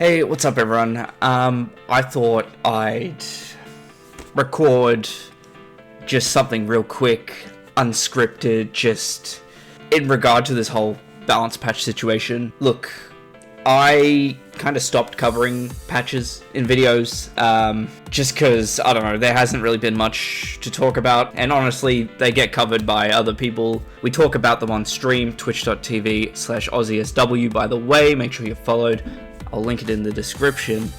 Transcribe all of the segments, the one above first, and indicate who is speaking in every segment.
Speaker 1: Hey, what's up everyone? I thought I'd record just something real quick, unscripted, just in regard to this whole balance patch situation. Look, I kind of stopped covering patches in videos, just because, I don't know, there hasn't really been much to talk about, and honestly, they get covered by other people. We talk about them on stream, twitch.tv/AussieSW, by the way, make sure you're followed. I'll link it in the description.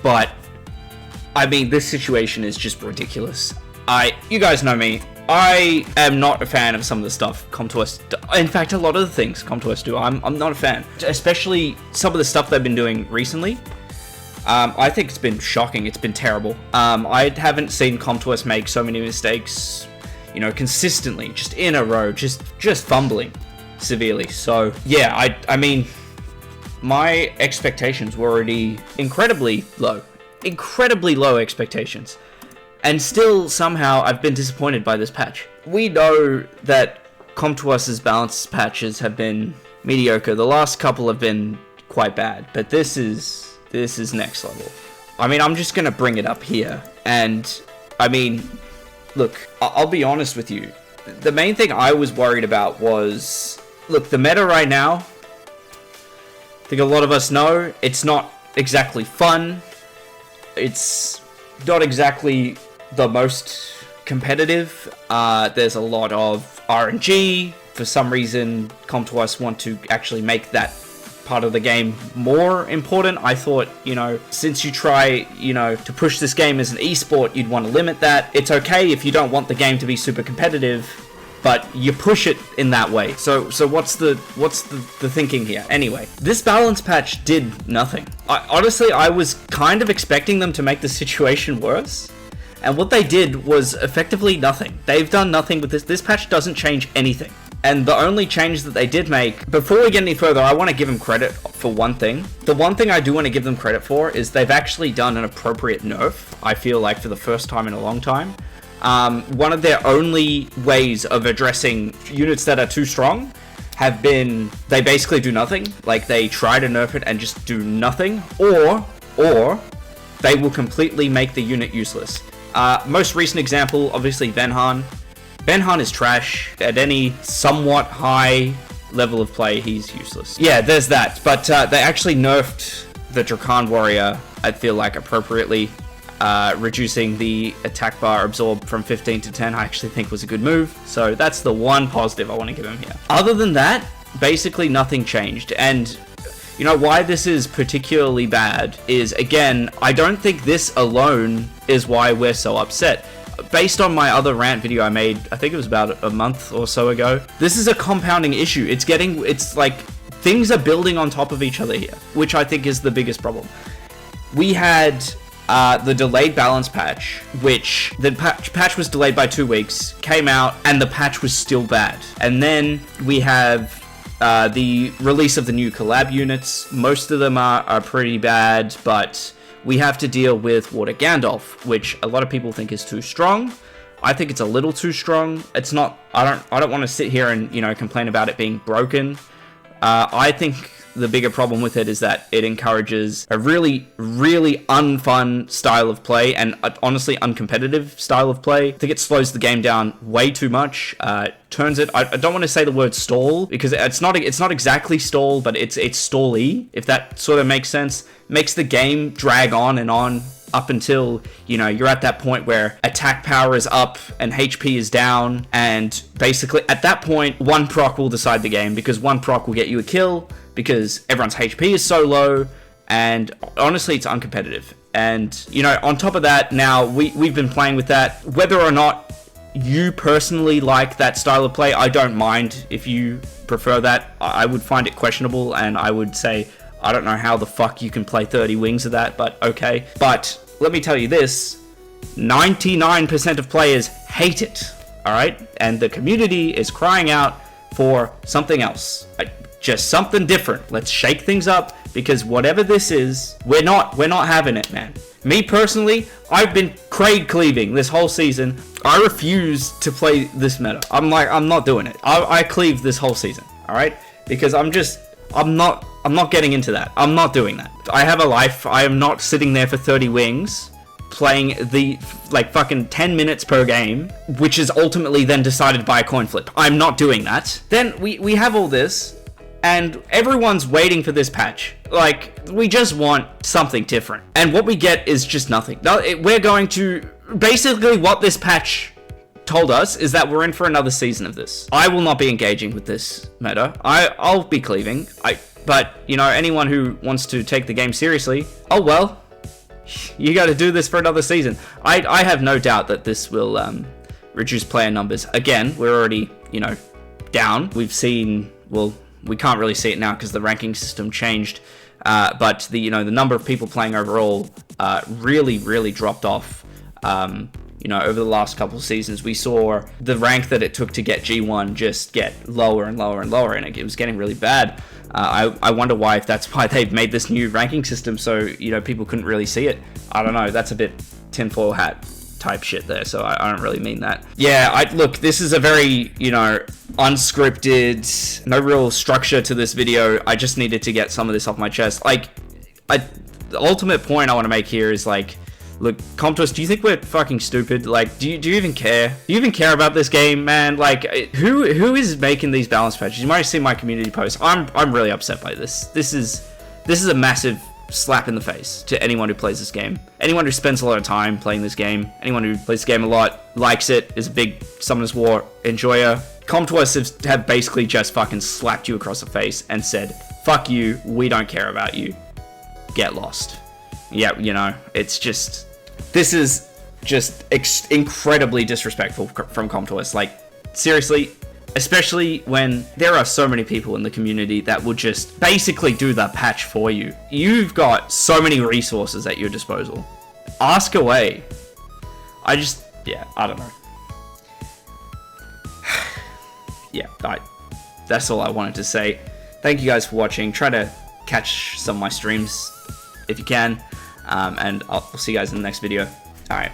Speaker 1: But I mean, this situation is just ridiculous. You guys know me. I am not a fan of some of the stuff Com2uS in fact, a lot of the things Com2uS do, I'm not a fan. Especially some of the stuff they've been doing recently. I think it's been shocking. It's been terrible. I haven't seen Com2uS make so many mistakes, you know, consistently, just in a row, just fumbling severely. So yeah, I mean, my expectations were already incredibly low expectations, and still somehow I've been disappointed by this patch. We know that Com2uS's balance patches have been mediocre. The last couple have been quite bad, but this is next level. I mean, I'm just gonna bring it up here, and I mean, look, I'll be honest with you. The main thing I was worried about was, look, the meta right now, I think a lot of us know, it's not exactly fun. It's not exactly the most competitive. There's a lot of RNG. For some reason, Com2uS want to actually make that part of the game more important. I thought, you know, since you try, you know, to push this game as an esport, you'd want to limit that. It's okay if you don't want the game to be super competitive, but you push it in that way. So what's the thinking here? Anyway, this balance patch did nothing. Honestly, I was kind of expecting them to make the situation worse, and what they did was effectively nothing. They've done nothing with this. This patch doesn't change anything. And the only change that they did make, before we get any further, I want to give them credit for one thing. The one thing I do want to give them credit for is they've actually done an appropriate nerf, I feel like, for the first time in a long time. One of their only ways of addressing units that are too strong have been, they basically do nothing. Like, they try to nerf it and just do nothing, or they will completely make the unit useless. Most recent example, obviously, Venhan. Venhan is trash. At any somewhat high level of play, he's useless. Yeah, there's that. But they actually nerfed the Drakan Warrior, I feel like, appropriately. Reducing the attack bar absorb from 15 to 10, I actually think was a good move. So that's the one positive I want to give him here. Other than that, basically nothing changed. And you know why this is particularly bad is, again, I don't think this alone is why we're so upset. Based on my other rant video I made, I think it was about a month or so ago, this is a compounding issue. It's like things are building on top of each other here, which I think is the biggest problem. We had the delayed balance patch, which the patch was delayed by 2 weeks, came out, and the patch was still bad. And then we have the release of the new collab units. Most of them are pretty bad, but we have to deal with Water Gandalf, which a lot of people think is too strong. I think it's a little too strong. It's not. I don't want to sit here and, you know, complain about it being broken. I think the bigger problem with it is that it encourages a really unfun style of play, and honestly uncompetitive style of play. I think it slows the game down way too much. Turns it. I don't want to say the word stall, because it's not exactly stall, but it's stall-y, if that sort of makes sense. Makes the game drag on and on up until, you know, you're at that point where attack power is up and HP is down, and basically at that point one proc will decide the game, because one proc will get you a kill because everyone's HP is so low, and honestly it's uncompetitive. And, you know, on top of that, now we've been playing with that. Whether or not you personally like that style of play, I don't mind if you prefer that. I would find it questionable, and I would say, I don't know how the fuck you can play 30 wings of that, but okay. But let me tell you this, 99% of players hate it, alright? And the community is crying out for something else. Just something different. Let's shake things up, because whatever this is, we're not having it, man. Me personally, I've been Kraid cleaving this whole season. I refuse to play this meta. I'm not doing it. I cleave this whole season, alright? Because I'm I'm not getting into that. I'm not doing that. I have a life. I am not sitting there for 30 wings playing the like fucking 10 minutes per game, which is ultimately then decided by a coin flip. I'm not doing that. Then we have all this, and everyone's waiting for this patch. Like, we just want something different. And what we get is just nothing. We're going to... Basically, what this patch told us is that we're in for another season of this. I will not be engaging with this meta. I'll be cleaving. But, you know, anyone who wants to take the game seriously, oh well, you gotta do this for another season. I have no doubt that this will reduce player numbers. Again, we're already, you know, down. We've seen... Well, we can't really see it now because the ranking system changed. But the number of people playing overall really dropped off. Over the last couple of seasons, we saw the rank that it took to get G1 just get lower and lower and lower, and it was getting really bad. I wonder why, if that's why they've made this new ranking system so, people couldn't really see it. I don't know, that's a bit tinfoil hat type shit there, so I don't really mean that. Yeah, look, this is a very, unscripted, no real structure to this video. I just needed to get some of this off my chest. Like, the ultimate point I want to make here is, like, look, Com2uS, do you think we're fucking stupid? Like, do you even care? Do you even care about this game, man? Like, who is making these balance patches? You might have seen my community post. I'm really upset by this. This is a massive slap in the face to anyone who plays this game. Anyone who spends a lot of time playing this game. Anyone who plays the game a lot, likes it, is a big Summoners War enjoyer. Com2uS have basically just fucking slapped you across the face and said, fuck you, we don't care about you. Get lost. Yeah, it's just... This is just incredibly disrespectful from Com2uS. Like, seriously, especially when there are so many people in the community that will just basically do the patch for you. You've got so many resources at your disposal. Ask away. I don't know. Yeah, that's all I wanted to say. Thank you guys for watching. Try to catch some of my streams if you can. And I'll see you guys in the next video. Alright.